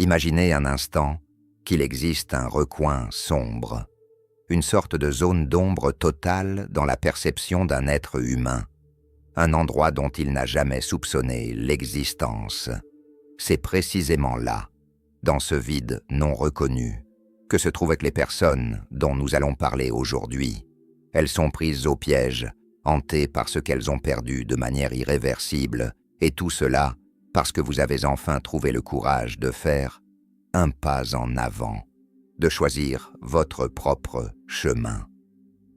Imaginez un instant qu'il existe un recoin sombre, une sorte de zone d'ombre totale dans la perception d'un être humain, un endroit dont il n'a jamais soupçonné l'existence. C'est précisément là, dans ce vide non reconnu, que se trouvent les personnes dont nous allons parler aujourd'hui. Elles sont prises au piège, hantées par ce qu'elles ont perdu de manière irréversible, et tout cela parce que vous avez enfin trouvé le courage de faire un pas en avant, de choisir votre propre chemin.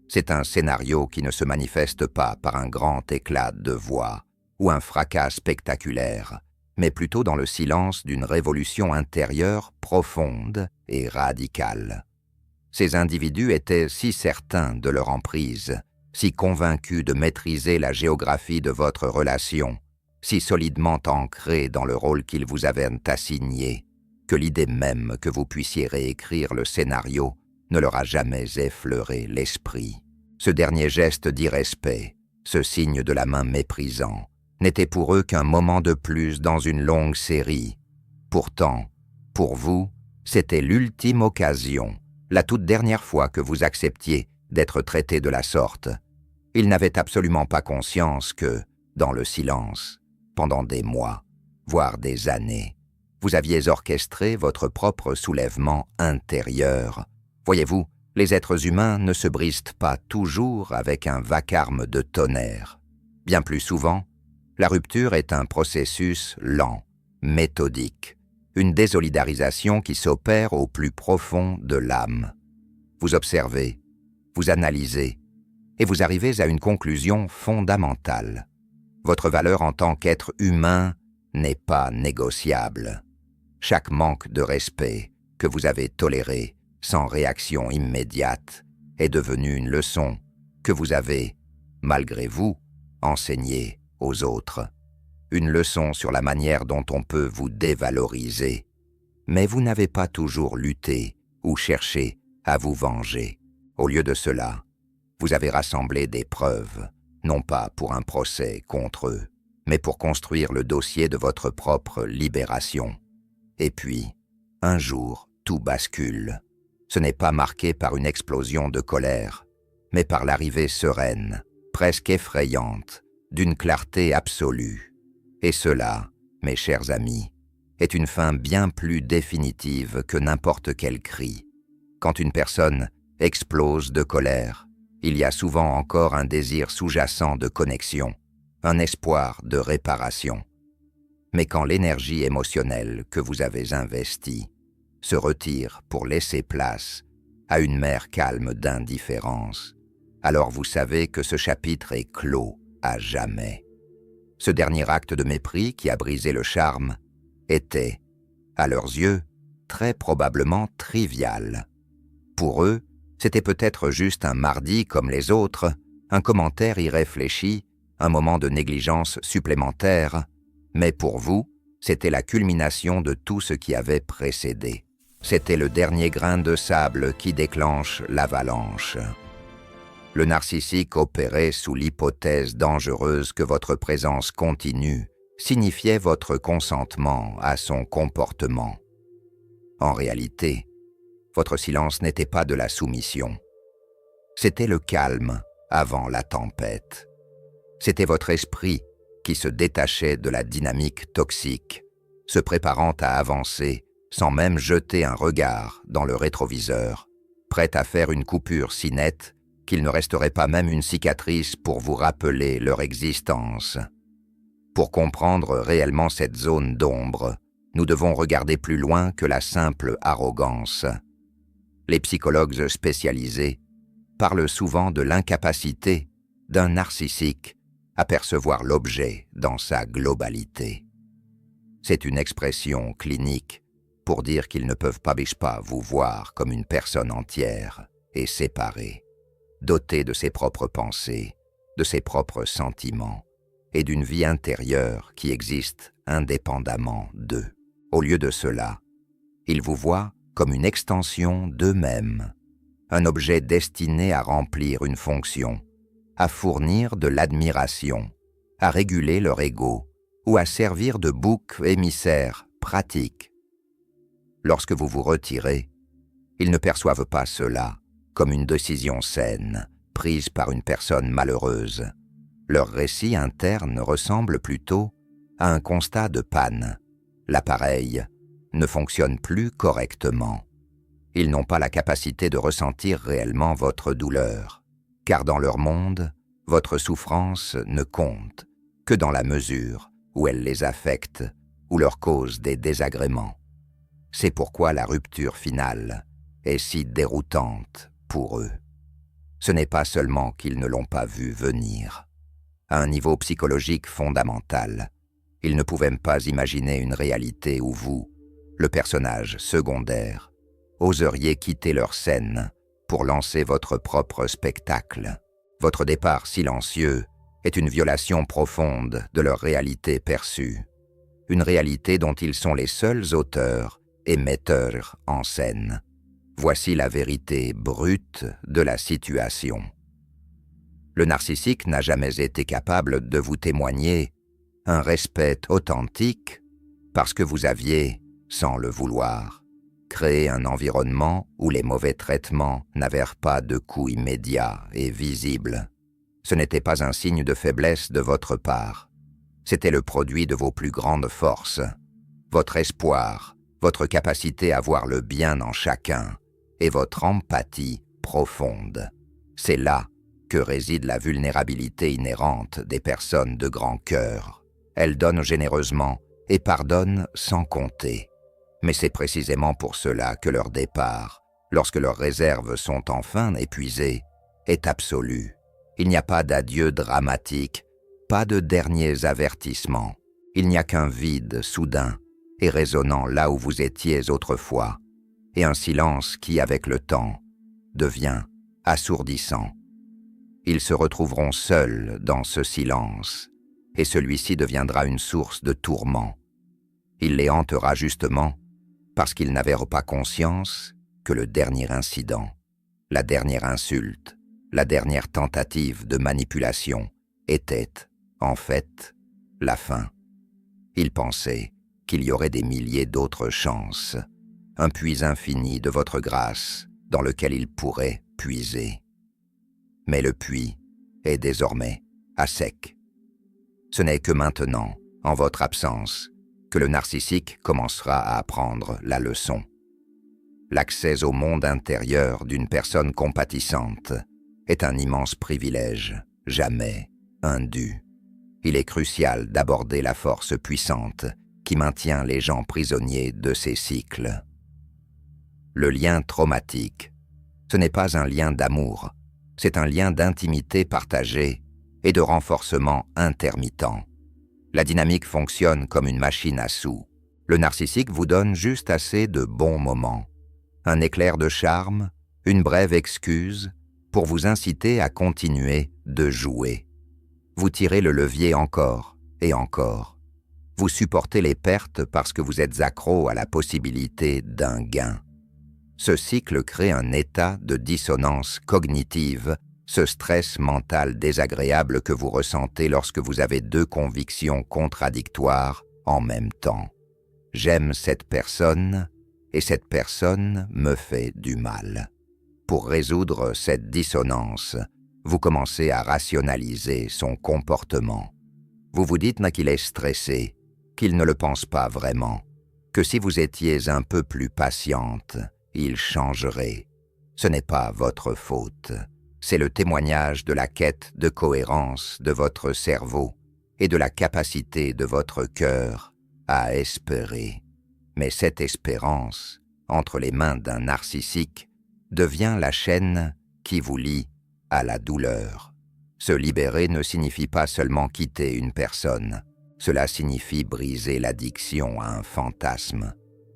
C'est un scénario qui ne se manifeste pas par un grand éclat de voix ou un fracas spectaculaire, mais plutôt dans le silence d'une révolution intérieure profonde et radicale. Ces individus étaient si certains de leur emprise, si convaincus de maîtriser la géographie de votre relation, si solidement ancrés dans le rôle qu'ils vous avaient assigné, que l'idée même que vous puissiez réécrire le scénario ne leur a jamais effleuré l'esprit. Ce dernier geste d'irrespect, ce signe de la main méprisant, n'était pour eux qu'un moment de plus dans une longue série. Pourtant, pour vous, c'était l'ultime occasion, la toute dernière fois que vous acceptiez d'être traité de la sorte. Ils n'avaient absolument pas conscience que, dans le silence, pendant des mois, voire des années, vous aviez orchestré votre propre soulèvement intérieur. Voyez-vous, les êtres humains ne se brisent pas toujours avec un vacarme de tonnerre. Bien plus souvent, la rupture est un processus lent, méthodique, une désolidarisation qui s'opère au plus profond de l'âme. Vous observez, vous analysez, et vous arrivez à une conclusion fondamentale. Votre valeur en tant qu'être humain n'est pas négociable. Chaque manque de respect que vous avez toléré sans réaction immédiate est devenu une leçon que vous avez, malgré vous, enseignée aux autres. Une leçon sur la manière dont on peut vous dévaloriser. Mais vous n'avez pas toujours lutté ou cherché à vous venger. Au lieu de cela, vous avez rassemblé des preuves, non pas pour un procès contre eux, mais pour construire le dossier de votre propre libération. Et puis, un jour, tout bascule. Ce n'est pas marqué par une explosion de colère, mais par l'arrivée sereine, presque effrayante, d'une clarté absolue. Et cela, mes chers amis, est une fin bien plus définitive que n'importe quel cri. Quand une personne explose de colère, il y a souvent encore un désir sous-jacent de connexion, un espoir de réparation. Mais quand l'énergie émotionnelle que vous avez investie se retire pour laisser place à une mer calme d'indifférence, alors vous savez que ce chapitre est clos à jamais. Ce dernier acte de mépris qui a brisé le charme était, à leurs yeux, très probablement trivial. Pour eux, c'était peut-être juste un mardi comme les autres, un commentaire irréfléchi, un moment de négligence supplémentaire, mais pour vous, c'était la culmination de tout ce qui avait précédé. C'était le dernier grain de sable qui déclenche l'avalanche. Le narcissique opérait sous l'hypothèse dangereuse que votre présence continue signifiait votre consentement à son comportement. En réalité, votre silence n'était pas de la soumission. C'était le calme avant la tempête. C'était votre esprit qui se détachait de la dynamique toxique, se préparant à avancer sans même jeter un regard dans le rétroviseur, prêt à faire une coupure si nette qu'il ne resterait pas même une cicatrice pour vous rappeler leur existence. Pour comprendre réellement cette zone d'ombre, nous devons regarder plus loin que la simple arrogance. Les psychologues spécialisés parlent souvent de l'incapacité d'un narcissique à percevoir l'objet dans sa globalité. C'est une expression clinique pour dire qu'ils ne peuvent pas vous voir comme une personne entière et séparée, dotée de ses propres pensées, de ses propres sentiments et d'une vie intérieure qui existe indépendamment d'eux. Au lieu de cela, ils vous voient comme une extension d'eux-mêmes, un objet destiné à remplir une fonction, à fournir de l'admiration, à réguler leur ego ou à servir de bouc émissaire pratique. Lorsque vous vous retirez, ils ne perçoivent pas cela comme une décision saine, prise par une personne malheureuse. Leur récit interne ressemble plutôt à un constat de panne. L'appareil ne fonctionne plus correctement. Ils n'ont pas la capacité de ressentir réellement votre douleur, car dans leur monde, votre souffrance ne compte que dans la mesure où elle les affecte ou leur cause des désagréments. C'est pourquoi la rupture finale est si déroutante pour eux. Ce n'est pas seulement qu'ils ne l'ont pas vu venir. À un niveau psychologique fondamental, ils ne pouvaient pas imaginer une réalité où vous, le personnage secondaire, oseriez quitter leur scène pour lancer votre propre spectacle. Votre départ silencieux est une violation profonde de leur réalité perçue, une réalité dont ils sont les seuls auteurs et metteurs en scène. Voici la vérité brute de la situation. Le narcissique n'a jamais été capable de vous témoigner un respect authentique parce que vous aviez, sans le vouloir, créé un environnement où les mauvais traitements n'avaient pas de coût immédiat et visible. Ce n'était pas un signe de faiblesse de votre part. C'était le produit de vos plus grandes forces, votre espoir, votre capacité à voir le bien en chacun et votre empathie profonde. C'est là que réside la vulnérabilité inhérente des personnes de grand cœur. Elles donnent généreusement et pardonnent sans compter. Mais c'est précisément pour cela que leur départ, lorsque leurs réserves sont enfin épuisées, est absolu. Il n'y a pas d'adieu dramatique, pas de derniers avertissements. Il n'y a qu'un vide soudain et résonnant là où vous étiez autrefois, et un silence qui, avec le temps, devient assourdissant. Ils se retrouveront seuls dans ce silence, et celui-ci deviendra une source de tourment. Il les hantera justement parce qu'ils n'avaient pas conscience que le dernier incident, la dernière insulte, la dernière tentative de manipulation était, en fait, la fin. Ils pensaient qu'il y aurait des milliers d'autres chances, un puits infini de votre grâce dans lequel ils pourraient puiser. Mais le puits est désormais à sec. Ce n'est que maintenant, en votre absence, que le narcissique commencera à apprendre la leçon. L'accès au monde intérieur d'une personne compatissante est un immense privilège, jamais indu. Il est crucial d'aborder la force puissante qui maintient les gens prisonniers de ces cycles. Le lien traumatique, ce n'est pas un lien d'amour, c'est un lien d'intimité partagée et de renforcement intermittent. La dynamique fonctionne comme une machine à sous. Le narcissique vous donne juste assez de bons moments, un éclair de charme, une brève excuse pour vous inciter à continuer de jouer. Vous tirez le levier encore et encore. Vous supportez les pertes parce que vous êtes accro à la possibilité d'un gain. Ce cycle crée un état de dissonance cognitive, ce stress mental désagréable que vous ressentez lorsque vous avez deux convictions contradictoires en même temps. J'aime cette personne et cette personne me fait du mal. Pour résoudre cette dissonance, vous commencez à rationaliser son comportement. Vous vous dites qu'il est stressé, qu'il ne le pense pas vraiment, que si vous étiez un peu plus patiente, il changerait. Ce n'est pas votre faute. C'est le témoignage de la quête de cohérence de votre cerveau et de la capacité de votre cœur à espérer. Mais cette espérance, entre les mains d'un narcissique, devient la chaîne qui vous lie à la douleur. Se libérer ne signifie pas seulement quitter une personne. Cela signifie briser l'addiction à un fantasme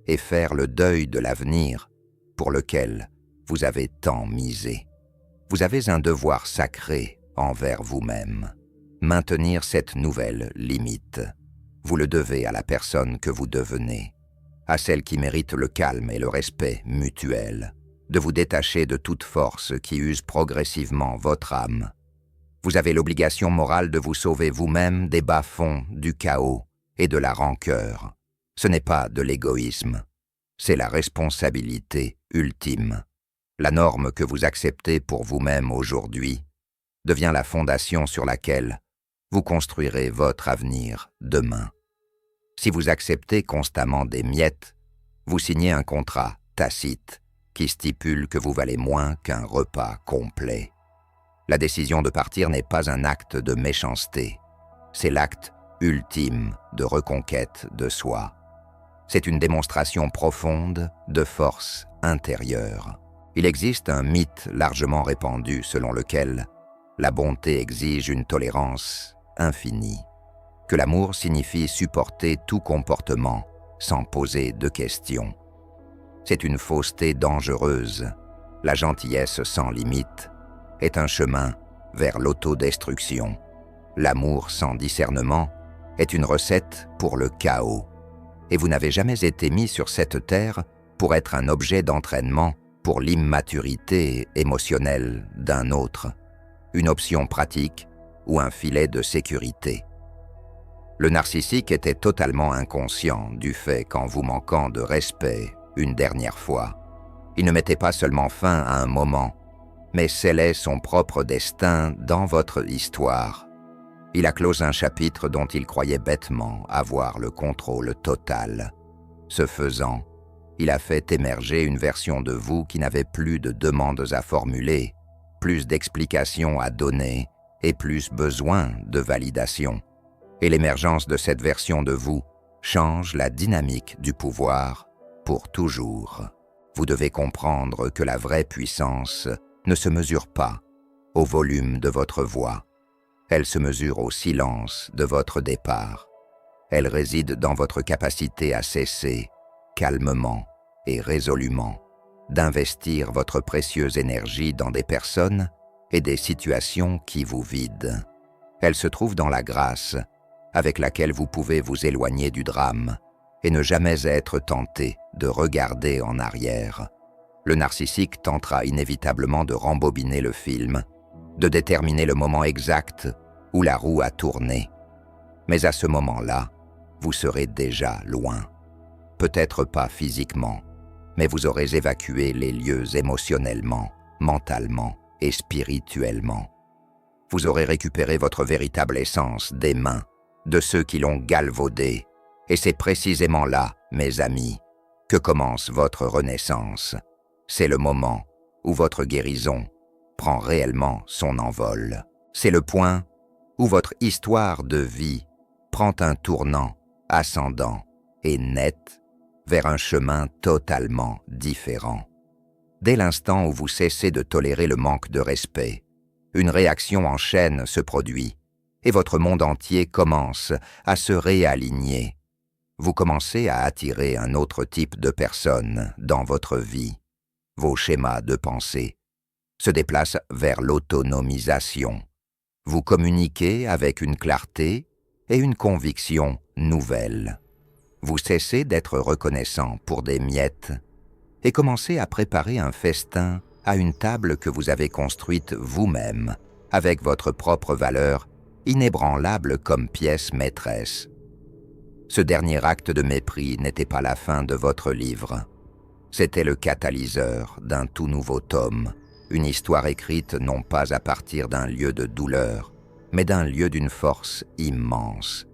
et faire le deuil de l'avenir pour lequel vous avez tant misé. Vous avez un devoir sacré envers vous-même. Maintenir cette nouvelle limite. Vous le devez à la personne que vous devenez, à celle qui mérite le calme et le respect mutuel, de vous détacher de toute force qui use progressivement votre âme. Vous avez l'obligation morale de vous sauver vous-même des bas-fonds du chaos et de la rancœur. Ce n'est pas de l'égoïsme, c'est la responsabilité ultime. La norme que vous acceptez pour vous-même aujourd'hui devient la fondation sur laquelle vous construirez votre avenir demain. Si vous acceptez constamment des miettes, vous signez un contrat tacite qui stipule que vous valez moins qu'un repas complet. La décision de partir n'est pas un acte de méchanceté, c'est l'acte ultime de reconquête de soi. C'est une démonstration profonde de force intérieure. Il existe un mythe largement répandu selon lequel la bonté exige une tolérance infinie, que l'amour signifie supporter tout comportement sans poser de questions. C'est une fausseté dangereuse. La gentillesse sans limite est un chemin vers l'autodestruction. L'amour sans discernement est une recette pour le chaos. Et vous n'avez jamais été mis sur cette terre pour être un objet d'entraînement pour l'immaturité émotionnelle d'un autre, une option pratique ou un filet de sécurité. Le narcissique était totalement inconscient du fait qu'en vous manquant de respect une dernière fois, il ne mettait pas seulement fin à un moment, mais scellait son propre destin dans votre histoire. Il a closé un chapitre dont il croyait bêtement avoir le contrôle total. Ce faisant, il a fait émerger une version de vous qui n'avait plus de demandes à formuler, plus d'explications à donner et plus besoin de validation. Et l'émergence de cette version de vous change la dynamique du pouvoir pour toujours. Vous devez comprendre que la vraie puissance ne se mesure pas au volume de votre voix. Elle se mesure au silence de votre départ. Elle réside dans votre capacité à cesser, calmement et résolument, d'investir votre précieuse énergie dans des personnes et des situations qui vous vident. Elle se trouve dans la grâce avec laquelle vous pouvez vous éloigner du drame et ne jamais être tenté de regarder en arrière. Le narcissique tentera inévitablement de rembobiner le film, de déterminer le moment exact où la roue a tourné. Mais à ce moment-là, vous serez déjà loin. Peut-être pas physiquement, mais vous aurez évacué les lieux émotionnellement, mentalement et spirituellement. Vous aurez récupéré votre véritable essence des mains de ceux qui l'ont galvaudé, et c'est précisément là, mes amis, que commence votre renaissance. C'est le moment où votre guérison prend réellement son envol. C'est le point où votre histoire de vie prend un tournant ascendant et net vers un chemin totalement différent. Dès l'instant où vous cessez de tolérer le manque de respect, une réaction en chaîne se produit et votre monde entier commence à se réaligner. Vous commencez à attirer un autre type de personne dans votre vie. Vos schémas de pensée se déplacent vers l'autonomisation. Vous communiquez avec une clarté et une conviction nouvelle. Vous cessez d'être reconnaissant pour des miettes et commencez à préparer un festin à une table que vous avez construite vous-même avec votre propre valeur inébranlable comme pièce maîtresse. Ce dernier acte de mépris n'était pas la fin de votre livre. C'était le catalyseur d'un tout nouveau tome, une histoire écrite non pas à partir d'un lieu de douleur, mais d'un lieu d'une force immense.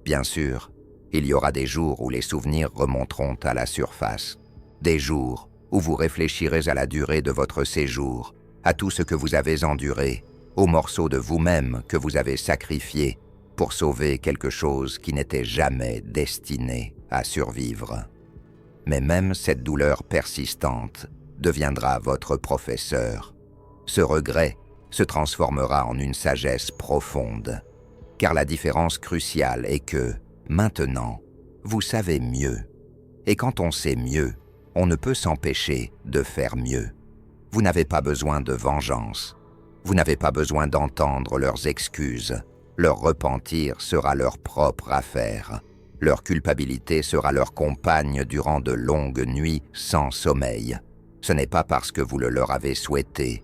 Bien sûr, il y aura des jours où les souvenirs remonteront à la surface, des jours où vous réfléchirez à la durée de votre séjour, à tout ce que vous avez enduré, aux morceaux de vous-même que vous avez sacrifiés pour sauver quelque chose qui n'était jamais destiné à survivre. Mais même cette douleur persistante deviendra votre professeur. Ce regret se transformera en une sagesse profonde, car la différence cruciale est que, maintenant, vous savez mieux. Et quand on sait mieux, on ne peut s'empêcher de faire mieux. Vous n'avez pas besoin de vengeance. Vous n'avez pas besoin d'entendre leurs excuses. Leur repentir sera leur propre affaire. Leur culpabilité sera leur compagne durant de longues nuits sans sommeil. Ce n'est pas parce que vous le leur avez souhaité,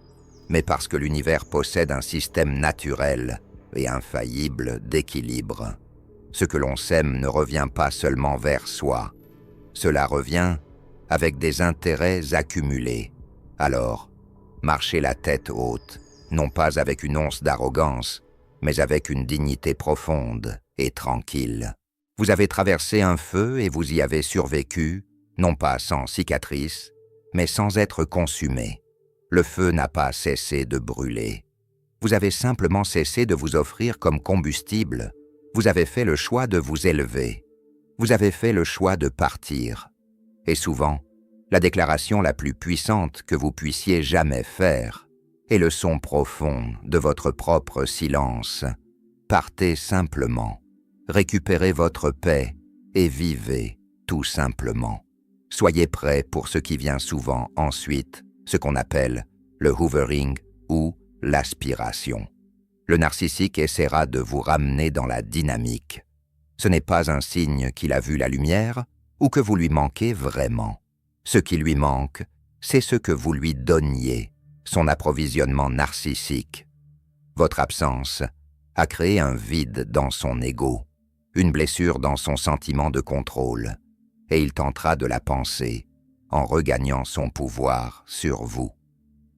mais parce que l'univers possède un système naturel et infaillible d'équilibre. Ce que l'on sème ne revient pas seulement vers soi. Cela revient avec des intérêts accumulés. Alors, marchez la tête haute, non pas avec une once d'arrogance, mais avec une dignité profonde et tranquille. Vous avez traversé un feu et vous y avez survécu, non pas sans cicatrices, mais sans être consumé. Le feu n'a pas cessé de brûler. Vous avez simplement cessé de vous offrir comme combustible. Vous avez fait le choix de vous élever. Vous avez fait le choix de partir. Et souvent, la déclaration la plus puissante que vous puissiez jamais faire est le son profond de votre propre silence. Partez simplement, récupérez votre paix et vivez tout simplement. Soyez prêts pour ce qui vient souvent ensuite, ce qu'on appelle le hoovering ou l'aspiration. Le narcissique essaiera de vous ramener dans la dynamique. Ce n'est pas un signe qu'il a vu la lumière ou que vous lui manquez vraiment. Ce qui lui manque, c'est ce que vous lui donniez, son approvisionnement narcissique. Votre absence a créé un vide dans son ego, une blessure dans son sentiment de contrôle, et il tentera de la panser en regagnant son pouvoir sur vous.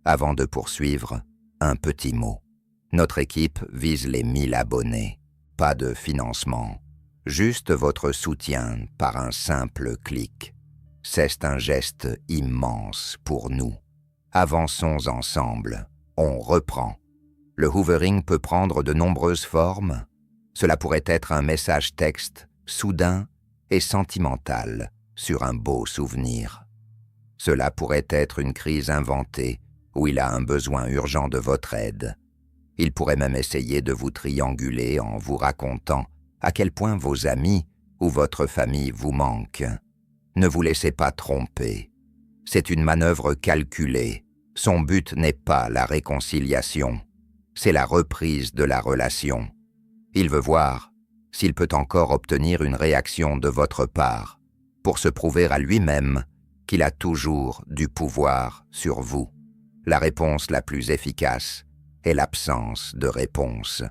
Avant de poursuivre, un petit mot. Notre équipe vise les 1000 abonnés. Pas de financement, juste votre soutien par un simple clic. C'est un geste immense pour nous. Avançons ensemble. On reprend. Le hoovering peut prendre de nombreuses formes. Cela pourrait être un message texte, soudain et sentimental, sur un beau souvenir. Cela pourrait être une crise inventée, où il a un besoin urgent de votre aide. Il pourrait même essayer de vous trianguler en vous racontant à quel point vos amis ou votre famille vous manquent. Ne vous laissez pas tromper. C'est une manœuvre calculée. Son but n'est pas la réconciliation, c'est la reprise de la relation. Il veut voir s'il peut encore obtenir une réaction de votre part, pour se prouver à lui-même qu'il a toujours du pouvoir sur vous. La réponse la plus efficace est l'absence de réponse.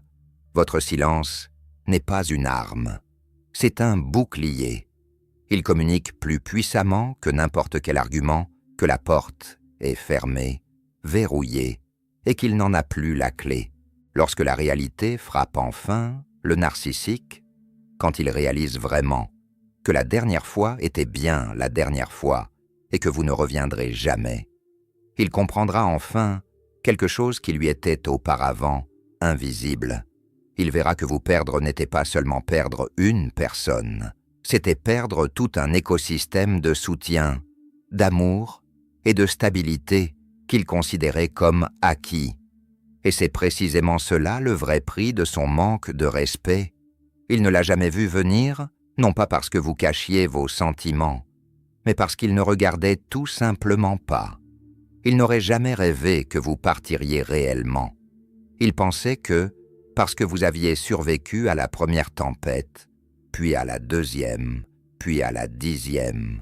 Votre silence n'est pas une arme, c'est un bouclier. Il communique plus puissamment que n'importe quel argument que la porte est fermée, verrouillée, et qu'il n'en a plus la clé. Lorsque la réalité frappe enfin le narcissique, quand il réalise vraiment que la dernière fois était bien la dernière fois et que vous ne reviendrez jamais, il comprendra enfin quelque chose qui lui était auparavant invisible. Il verra que vous perdre n'était pas seulement perdre une personne, c'était perdre tout un écosystème de soutien, d'amour et de stabilité qu'il considérait comme acquis. Et c'est précisément cela le vrai prix de son manque de respect. Il ne l'a jamais vu venir, non pas parce que vous cachiez vos sentiments, mais parce qu'il ne regardait tout simplement pas. Il n'aurait jamais rêvé que vous partiriez réellement. Il pensait que, parce que vous aviez survécu à la première tempête, puis à la deuxième, puis à la 10e,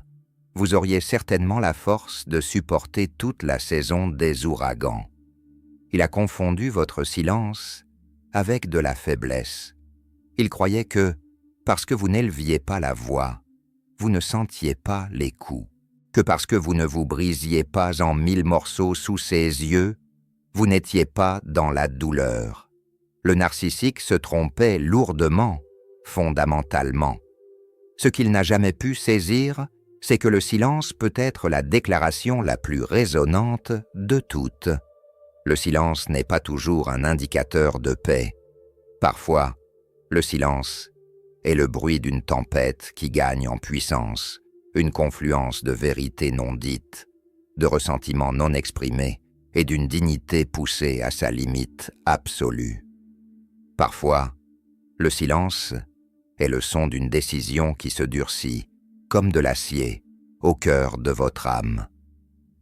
vous auriez certainement la force de supporter toute la saison des ouragans. Il a confondu votre silence avec de la faiblesse. Il croyait que, parce que vous n'éleviez pas la voix, vous ne sentiez pas les coups, que parce que vous ne vous brisiez pas en 1000 morceaux sous ses yeux, vous n'étiez pas dans la douleur. Le narcissique se trompait lourdement, fondamentalement. Ce qu'il n'a jamais pu saisir, c'est que le silence peut être la déclaration la plus résonnante de toutes. Le silence n'est pas toujours un indicateur de paix. Parfois, le silence est le bruit d'une tempête qui gagne en puissance, une confluence de vérités non dites, de ressentiments non exprimés et d'une dignité poussée à sa limite absolue. Parfois, le silence est le son d'une décision qui se durcit, comme de l'acier, au cœur de votre âme.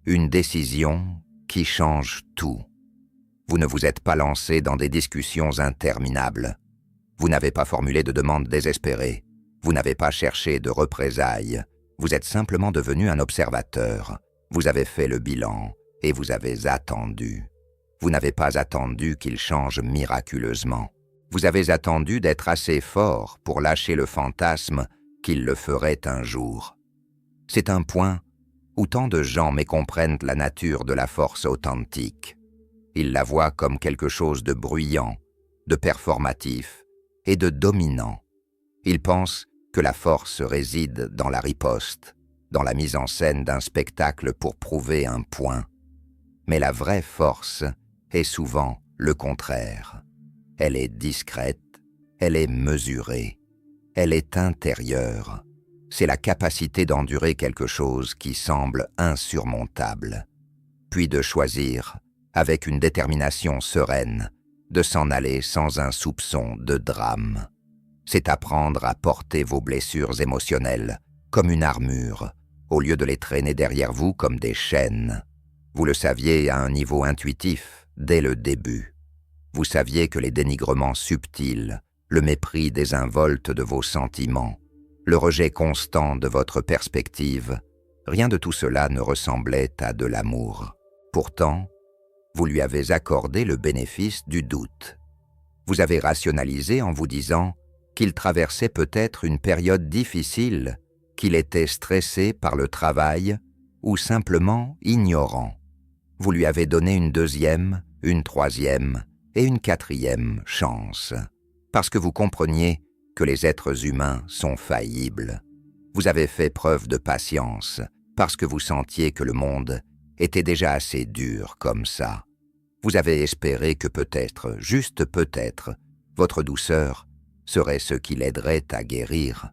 Une décision qui change tout. Vous ne vous êtes pas lancé dans des discussions interminables. Vous n'avez pas formulé de demandes désespérées. Vous n'avez pas cherché de représailles. Vous êtes simplement devenu un observateur. Vous avez fait le bilan et vous avez attendu. Vous n'avez pas attendu qu'il change miraculeusement. Vous avez attendu d'être assez fort pour lâcher le fantasme qu'il le ferait un jour. C'est un point où tant de gens mécomprennent la nature de la force authentique. Ils la voient comme quelque chose de bruyant, de performatif et de dominant. Ils pensent que la force réside dans la riposte, dans la mise en scène d'un spectacle pour prouver un point. Mais la vraie force est souvent le contraire. Elle est discrète, elle est mesurée, elle est intérieure. C'est la capacité d'endurer quelque chose qui semble insurmontable, puis de choisir, avec une détermination sereine, de s'en aller sans un soupçon de drame. C'est apprendre à porter vos blessures émotionnelles comme une armure, au lieu de les traîner derrière vous comme des chaînes. Vous le saviez à un niveau intuitif dès le début. Vous saviez que les dénigrements subtils, le mépris désinvolte de vos sentiments, le rejet constant de votre perspective, rien de tout cela ne ressemblait à de l'amour. Pourtant, vous lui avez accordé le bénéfice du doute. Vous avez rationalisé en vous disant qu'il traversait peut-être une période difficile, qu'il était stressé par le travail ou simplement ignorant. Vous lui avez donné une deuxième, une troisième et une quatrième chance, parce que vous compreniez que les êtres humains sont faillibles. Vous avez fait preuve de patience, parce que vous sentiez que le monde était déjà assez dur comme ça. Vous avez espéré que peut-être, juste peut-être, votre douceur serait ce qui l'aiderait à guérir.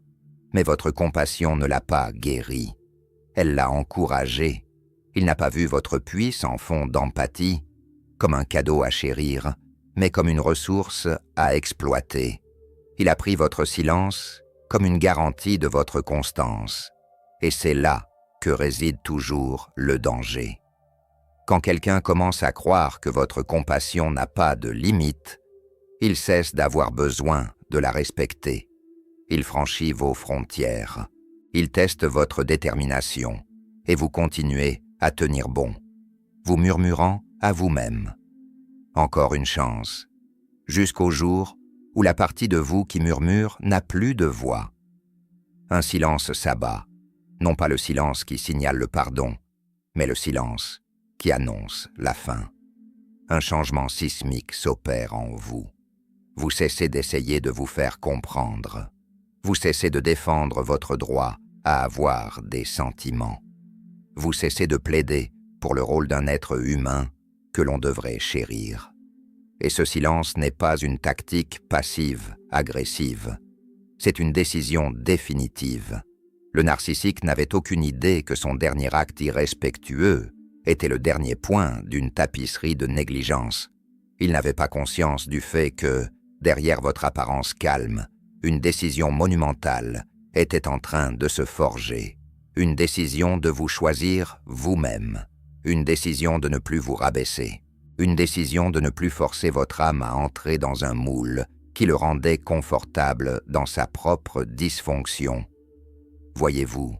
Mais votre compassion ne l'a pas guéri. Elle l'a encouragé. Il n'a pas vu votre puits sans fond d'empathie, comme un cadeau à chérir, mais comme une ressource à exploiter. Il a pris votre silence comme une garantie de votre constance. Et c'est là que réside toujours le danger. Quand quelqu'un commence à croire que votre compassion n'a pas de limite, il cesse d'avoir besoin de la respecter. Il franchit vos frontières. Il teste votre détermination. Et vous continuez à tenir bon, vous murmurant à vous-même. Encore une chance, jusqu'au jour où la partie de vous qui murmure n'a plus de voix. Un silence s'abat, non pas le silence qui signale le pardon, mais le silence qui annonce la fin. Un changement sismique s'opère en vous. Vous cessez d'essayer de vous faire comprendre. Vous cessez de défendre votre droit à avoir des sentiments. Vous cessez de plaider pour le rôle d'un être humain que l'on devrait chérir. Et ce silence n'est pas une tactique passive, agressive. C'est une décision définitive. Le narcissique n'avait aucune idée que son dernier acte irrespectueux était le dernier point d'une tapisserie de négligence. Il n'avait pas conscience du fait que, derrière votre apparence calme, une décision monumentale était en train de se forger. Une décision de vous choisir vous-même. Une décision de ne plus vous rabaisser. Une décision de ne plus forcer votre âme à entrer dans un moule qui le rendait confortable dans sa propre dysfonction. Voyez-vous,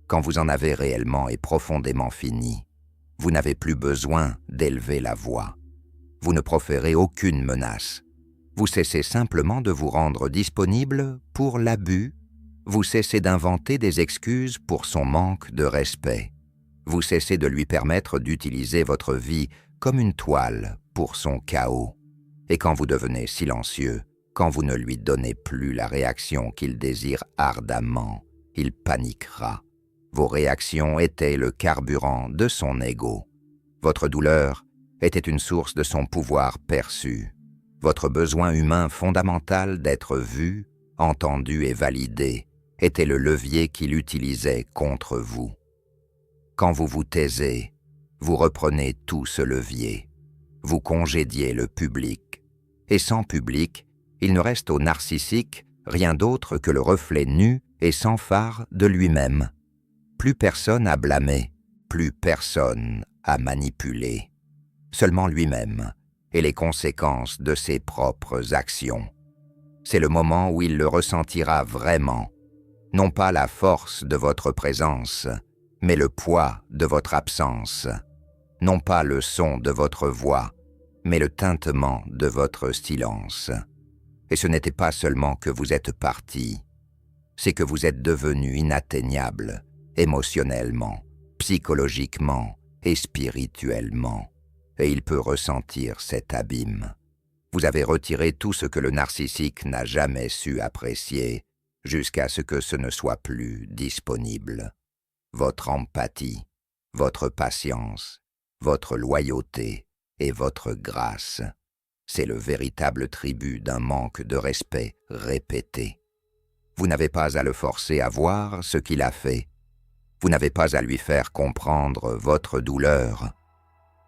quand vous en avez réellement et profondément fini, vous n'avez plus besoin d'élever la voix. Vous ne proférez aucune menace. Vous cessez simplement de vous rendre disponible pour l'abus. Vous cessez d'inventer des excuses pour son manque de respect. Vous cessez de lui permettre d'utiliser votre vie comme une toile pour son chaos. Et quand vous devenez silencieux, quand vous ne lui donnez plus la réaction qu'il désire ardemment, il paniquera. Vos réactions étaient le carburant de son ego. Votre douleur était une source de son pouvoir perçu. Votre besoin humain fondamental d'être vu, entendu et validé était le levier qu'il utilisait contre vous. Quand vous vous taisez, vous reprenez tout ce levier. Vous congédiez le public. Et sans public, il ne reste au narcissique rien d'autre que le reflet nu et sans phare de lui-même. Plus personne à blâmer, plus personne à manipuler. Seulement lui-même et les conséquences de ses propres actions. C'est le moment où il le ressentira vraiment, non pas la force de votre présence, mais le poids de votre absence, non pas le son de votre voix, mais le tintement de votre silence. Et ce n'était pas seulement que vous êtes parti, c'est que vous êtes devenu inatteignable, émotionnellement, psychologiquement et spirituellement, et il peut ressentir cet abîme. Vous avez retiré tout ce que le narcissique n'a jamais su apprécier, jusqu'à ce que ce ne soit plus disponible. Votre empathie, votre patience, votre loyauté et votre grâce. C'est le véritable tribut d'un manque de respect répété. Vous n'avez pas à le forcer à voir ce qu'il a fait. Vous n'avez pas à lui faire comprendre votre douleur.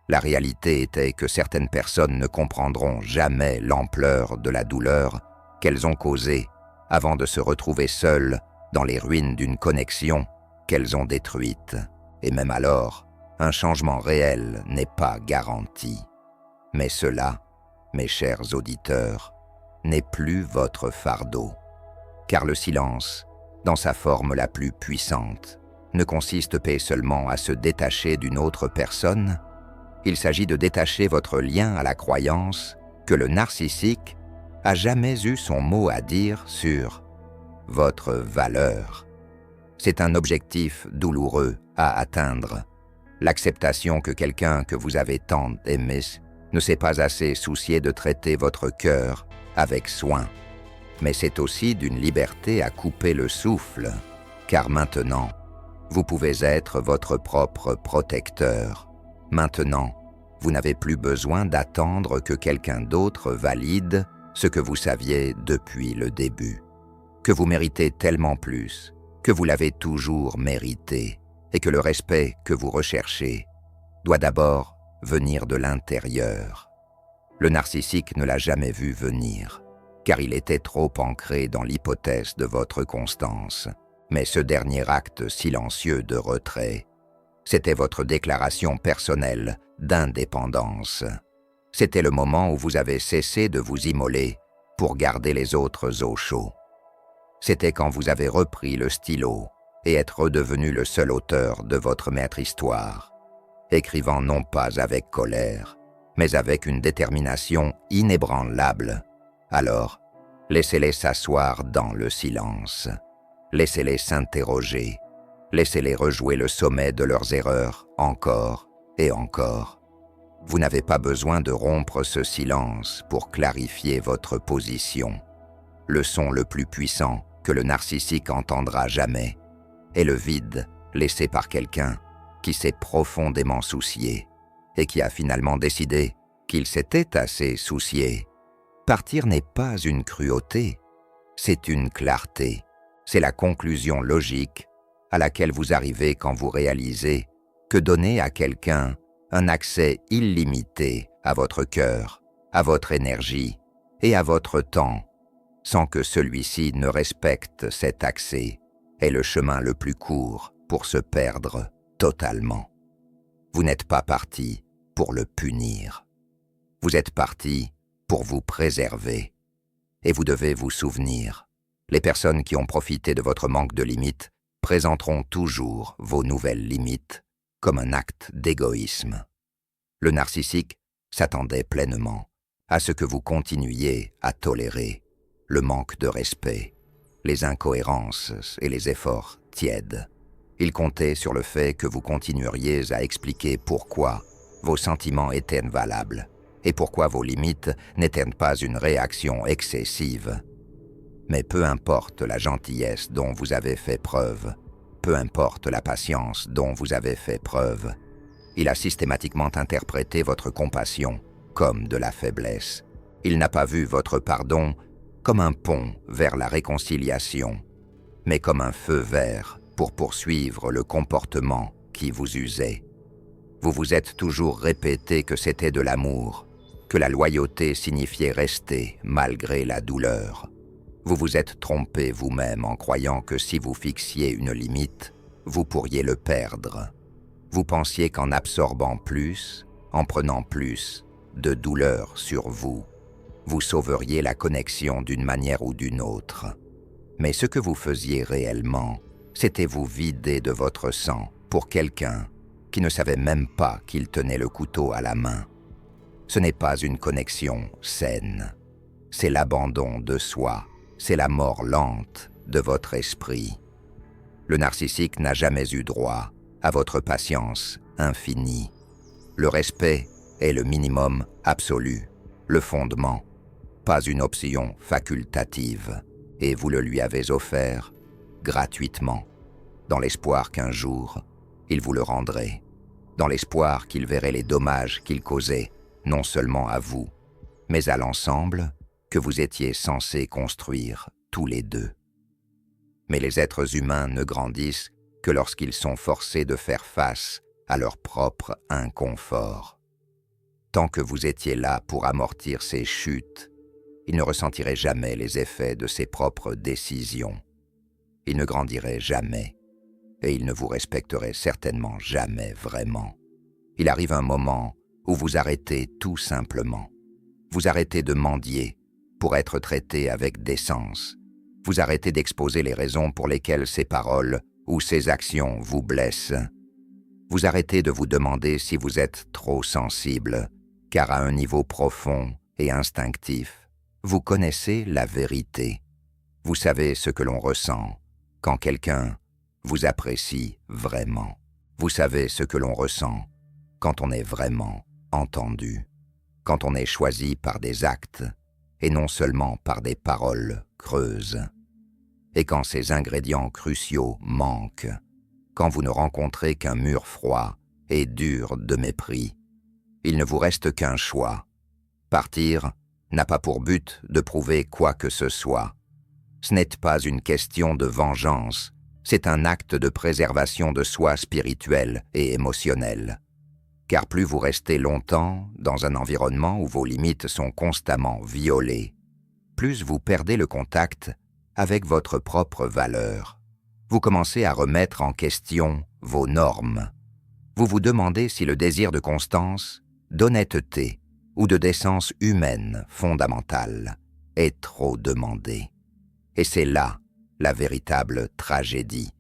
La réalité était que certaines personnes ne comprendront jamais l'ampleur de la douleur qu'elles ont causée avant de se retrouver seules dans les ruines d'une connexion qu'elles ont détruite. Et même alors, un changement réel n'est pas garanti. Mais cela, mes chers auditeurs, n'est plus votre fardeau. Car le silence, dans sa forme la plus puissante, ne consiste pas seulement à se détacher d'une autre personne. Il s'agit de détacher votre lien à la croyance que le narcissique a jamais eu son mot à dire sur votre valeur. C'est un objectif douloureux à atteindre. L'acceptation que quelqu'un que vous avez tant aimé ne s'est pas assez soucié de traiter votre cœur avec soin. Mais c'est aussi d'une liberté à couper le souffle, car maintenant, vous pouvez être votre propre protecteur. Maintenant, vous n'avez plus besoin d'attendre que quelqu'un d'autre valide ce que vous saviez depuis le début. Que vous méritez tellement plus, que vous l'avez toujours mérité, et que le respect que vous recherchez doit d'abord venir de l'intérieur. Le narcissique ne l'a jamais vu venir, car il était trop ancré dans l'hypothèse de votre constance. Mais ce dernier acte silencieux de retrait, c'était votre déclaration personnelle d'indépendance. C'était le moment où vous avez cessé de vous immoler pour garder les autres au chaud. C'était quand vous avez repris le stylo et être redevenu le seul auteur de votre maître histoire, écrivant non pas avec colère, mais avec une détermination inébranlable. Alors, laissez-les s'asseoir dans le silence. Laissez-les s'interroger. Laissez-les rejouer le sommet de leurs erreurs encore et encore. Vous n'avez pas besoin de rompre ce silence pour clarifier votre position. Le son le plus puissant que le narcissique entendra jamais est le vide laissé par quelqu'un qui s'est profondément soucié et qui a finalement décidé qu'il s'était assez soucié. Partir n'est pas une cruauté, c'est une clarté. C'est la conclusion logique à laquelle vous arrivez quand vous réalisez que donner à quelqu'un un accès illimité à votre cœur, à votre énergie et à votre temps, sans que celui-ci ne respecte cet accès, est le chemin le plus court pour se perdre totalement. Vous n'êtes pas parti pour le punir. Vous êtes parti pour vous préserver. Et vous devez vous souvenir, les personnes qui ont profité de votre manque de limites présenteront toujours vos nouvelles limites comme un acte d'égoïsme. Le narcissique s'attendait pleinement à ce que vous continuiez à tolérer le manque de respect, les incohérences et les efforts tièdes. Il comptait sur le fait que vous continueriez à expliquer pourquoi vos sentiments étaient valables et pourquoi vos limites n'étaient pas une réaction excessive. Mais peu importe la gentillesse dont vous avez fait preuve, peu importe la patience dont vous avez fait preuve, il a systématiquement interprété votre compassion comme de la faiblesse. Il n'a pas vu votre pardon comme un pont vers la réconciliation, mais comme un feu vert pour poursuivre le comportement qui vous usait. Vous vous êtes toujours répété que c'était de l'amour, que la loyauté signifiait rester malgré la douleur. Vous vous êtes trompé vous-même en croyant que si vous fixiez une limite, vous pourriez le perdre. Vous pensiez qu'en absorbant plus, en prenant plus de douleur sur vous, vous sauveriez la connexion d'une manière ou d'une autre. Mais ce que vous faisiez réellement, c'était vous vider de votre sang pour quelqu'un qui ne savait même pas qu'il tenait le couteau à la main. Ce n'est pas une connexion saine. C'est l'abandon de soi, c'est la mort lente de votre esprit. Le narcissique n'a jamais eu droit à votre patience infinie. Le respect est le minimum absolu, le fondement, pas une option facultative, et vous le lui avez offert gratuitement, dans l'espoir qu'un jour, il vous le rendrait, dans l'espoir qu'il verrait les dommages qu'il causait, non seulement à vous, mais à l'ensemble que vous étiez censés construire tous les deux. Mais les êtres humains ne grandissent que lorsqu'ils sont forcés de faire face à leur propre inconfort. Tant que vous étiez là pour amortir ces chutes, il ne ressentirait jamais les effets de ses propres décisions. Il ne grandirait jamais, et il ne vous respecterait certainement jamais vraiment. Il arrive un moment où vous arrêtez tout simplement. Vous arrêtez de mendier pour être traité avec décence. Vous arrêtez d'exposer les raisons pour lesquelles ces paroles ou ces actions vous blessent. Vous arrêtez de vous demander si vous êtes trop sensible, car à un niveau profond et instinctif, vous connaissez la vérité. Vous savez ce que l'on ressent quand quelqu'un vous apprécie vraiment. Vous savez ce que l'on ressent quand on est vraiment entendu, quand on est choisi par des actes et non seulement par des paroles creuses. Et quand ces ingrédients cruciaux manquent, quand vous ne rencontrez qu'un mur froid et dur de mépris, il ne vous reste qu'un choix. Partir n'a pas pour but de prouver quoi que ce soit. Ce n'est pas une question de vengeance, c'est un acte de préservation de soi spirituelle et émotionnelle. Car plus vous restez longtemps dans un environnement où vos limites sont constamment violées, plus vous perdez le contact avec votre propre valeur. Vous commencez à remettre en question vos normes. Vous vous demandez si le désir de constance, d'honnêteté ou de décence humaine fondamentale est trop demandé. Et c'est là la véritable tragédie.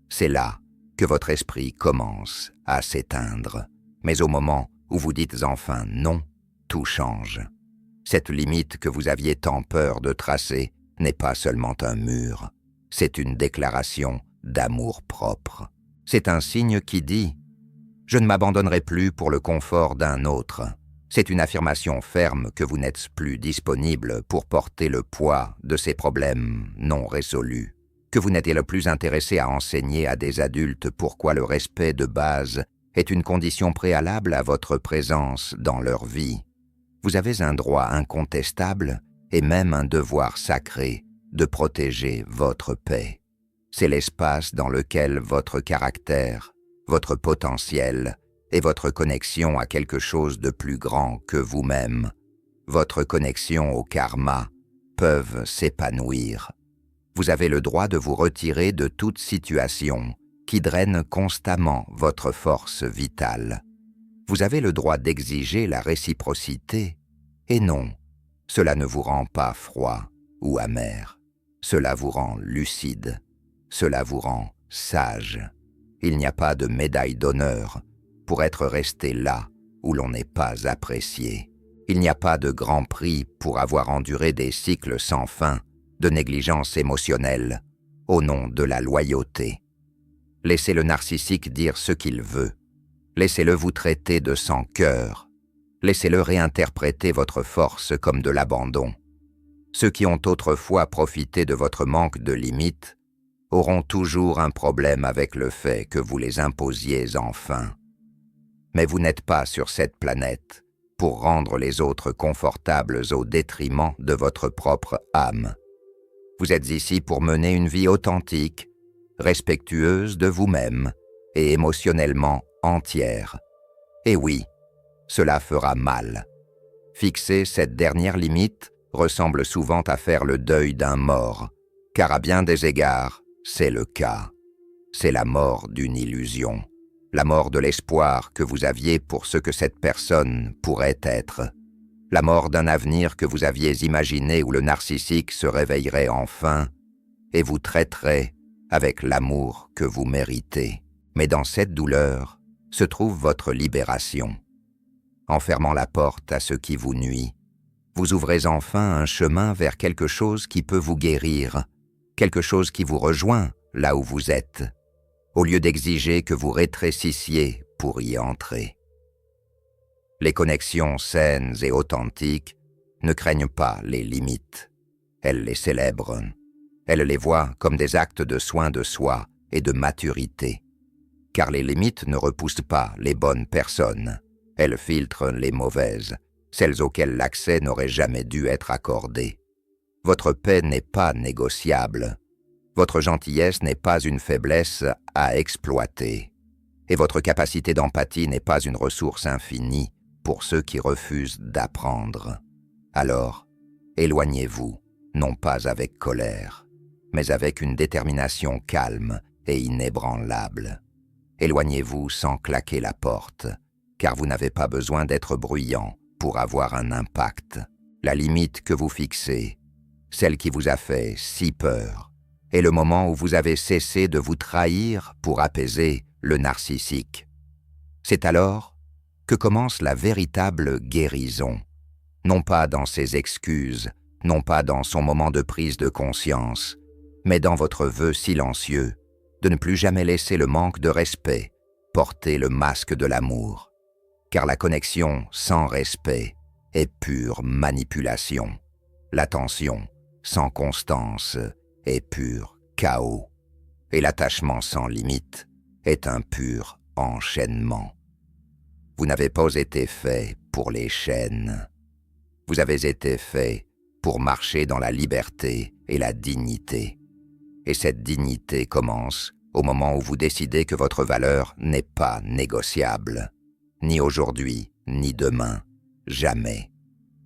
C'est là que votre esprit commence à s'éteindre. Mais au moment où vous dites enfin non, tout change. Cette limite que vous aviez tant peur de tracer n'est pas seulement un mur, c'est une déclaration d'amour-propre. C'est un signe qui dit « Je ne m'abandonnerai plus pour le confort d'un autre ». C'est une affirmation ferme que vous n'êtes plus disponible pour porter le poids de ces problèmes non résolus, que vous n'êtes le plus intéressé à enseigner à des adultes pourquoi le respect de base est une condition préalable à votre présence dans leur vie. Vous avez un droit incontestable et même un devoir sacré de protéger votre paix. C'est l'espace dans lequel votre caractère, votre potentiel et votre connexion à quelque chose de plus grand que vous-même, votre connexion au karma, peuvent s'épanouir. Vous avez le droit de vous retirer de toute situation qui draine constamment votre force vitale. Vous avez le droit d'exiger la réciprocité, et non, cela ne vous rend pas froid ou amer. Cela vous rend lucide, cela vous rend sage. Il n'y a pas de médaille d'honneur pour être resté là où l'on n'est pas apprécié. Il n'y a pas de grand prix pour avoir enduré des cycles sans fin de négligence émotionnelle au nom de la loyauté. Laissez le narcissique dire ce qu'il veut. Laissez-le vous traiter de sans-cœur. Laissez-le réinterpréter votre force comme de l'abandon. Ceux qui ont autrefois profité de votre manque de limites auront toujours un problème avec le fait que vous les imposiez enfin. Mais vous n'êtes pas sur cette planète pour rendre les autres confortables au détriment de votre propre âme. Vous êtes ici pour mener une vie authentique, respectueuse de vous-même et émotionnellement entière. Et oui, cela fera mal. Fixer cette dernière limite ressemble souvent à faire le deuil d'un mort, car à bien des égards, c'est le cas. C'est la mort d'une illusion, la mort de l'espoir que vous aviez pour ce que cette personne pourrait être, la mort d'un avenir que vous aviez imaginé où le narcissique se réveillerait enfin et vous traiterait avec l'amour que vous méritez. Mais dans cette douleur se trouve votre libération. En fermant la porte à ce qui vous nuit, vous ouvrez enfin un chemin vers quelque chose qui peut vous guérir, quelque chose qui vous rejoint là où vous êtes. au lieu d'exiger que vous rétrécissiez pour y entrer. Les connexions saines et authentiques ne craignent pas les limites. Elles les célèbrent. Elles les voient comme des actes de soin de soi et de maturité. Car les limites ne repoussent pas les bonnes personnes. Elles filtrent les mauvaises, celles auxquelles l'accès n'aurait jamais dû être accordé. Votre paix n'est pas négociable. Votre gentillesse n'est pas une faiblesse à exploiter. Et votre capacité d'empathie n'est pas une ressource infinie pour ceux qui refusent d'apprendre. Alors, éloignez-vous, non pas avec colère, mais avec une détermination calme et inébranlable. Éloignez-vous sans claquer la porte, car vous n'avez pas besoin d'être bruyant pour avoir un impact. La limite que vous fixez, celle qui vous a fait si peur, est le moment où vous avez cessé de vous trahir pour apaiser le narcissique. C'est alors que commence la véritable guérison, non pas dans ses excuses, non pas dans son moment de prise de conscience, mais dans votre vœu silencieux de ne plus jamais laisser le manque de respect porter le masque de l'amour, car la connexion sans respect est pure manipulation. L'attention sans constance est pur chaos, et l'attachement sans limite est un pur enchaînement. Vous n'avez pas été fait pour les chaînes. Vous avez été fait pour marcher dans la liberté et la dignité. Et cette dignité commence au moment où vous décidez que votre valeur n'est pas négociable, ni aujourd'hui, ni demain, jamais.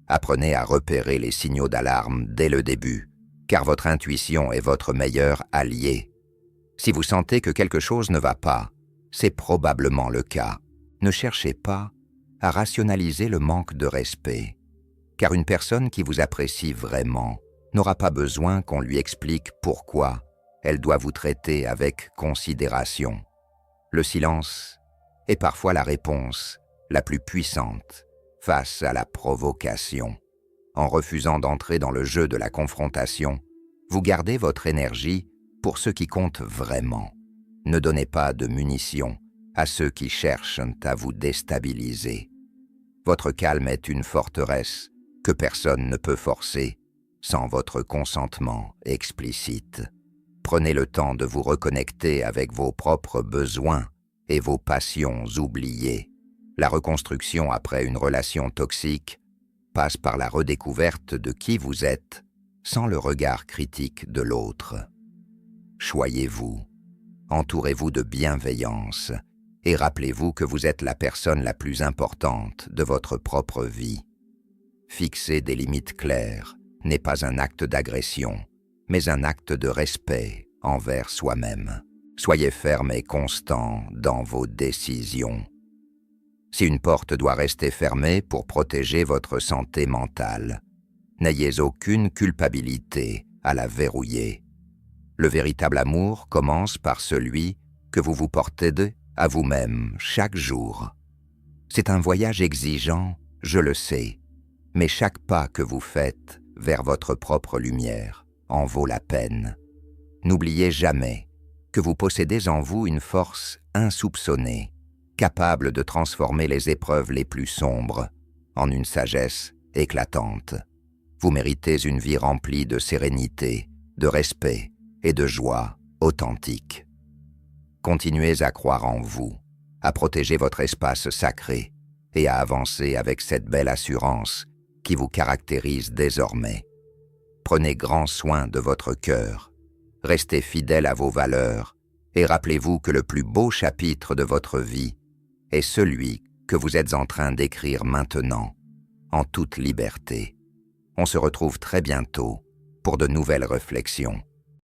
Apprenez à repérer les signaux d'alarme dès le début, car votre intuition est votre meilleur allié. Si vous sentez que quelque chose ne va pas, c'est probablement le cas. Ne cherchez pas à rationaliser le manque de respect, car une personne qui vous apprécie vraiment n'aura pas besoin qu'on lui explique pourquoi elle doit vous traiter avec considération. Le silence est parfois la réponse la plus puissante face à la provocation. En refusant d'entrer dans le jeu de la confrontation, vous gardez votre énergie pour ce qui compte vraiment. Ne donnez pas de munitions à ceux qui cherchent à vous déstabiliser. Votre calme est une forteresse que personne ne peut forcer sans votre consentement explicite. Prenez le temps de vous reconnecter avec vos propres besoins et vos passions oubliées. La reconstruction après une relation toxique passe par la redécouverte de qui vous êtes sans le regard critique de l'autre. Choyez-vous, entourez-vous de bienveillance et rappelez-vous que vous êtes la personne la plus importante de votre propre vie. Fixer des limites claires n'est pas un acte d'agression, mais un acte de respect envers soi-même. Soyez ferme et constant dans vos décisions. Si une porte doit rester fermée pour protéger votre santé mentale, n'ayez aucune culpabilité à la verrouiller. Le véritable amour commence par celui que vous vous portez à vous-même chaque jour. C'est un voyage exigeant, je le sais, mais chaque pas que vous faites vers votre propre lumière en vaut la peine. N'oubliez jamais que vous possédez en vous une force insoupçonnée, capable de transformer les épreuves les plus sombres en une sagesse éclatante. Vous méritez une vie remplie de sérénité, de respect et de joie authentique. Continuez à croire en vous, à protéger votre espace sacré et à avancer avec cette belle assurance qui vous caractérise désormais. Prenez grand soin de votre cœur, restez fidèle à vos valeurs et rappelez-vous que le plus beau chapitre de votre vie est celui que vous êtes en train d'écrire maintenant, en toute liberté. On se retrouve très bientôt pour de nouvelles réflexions.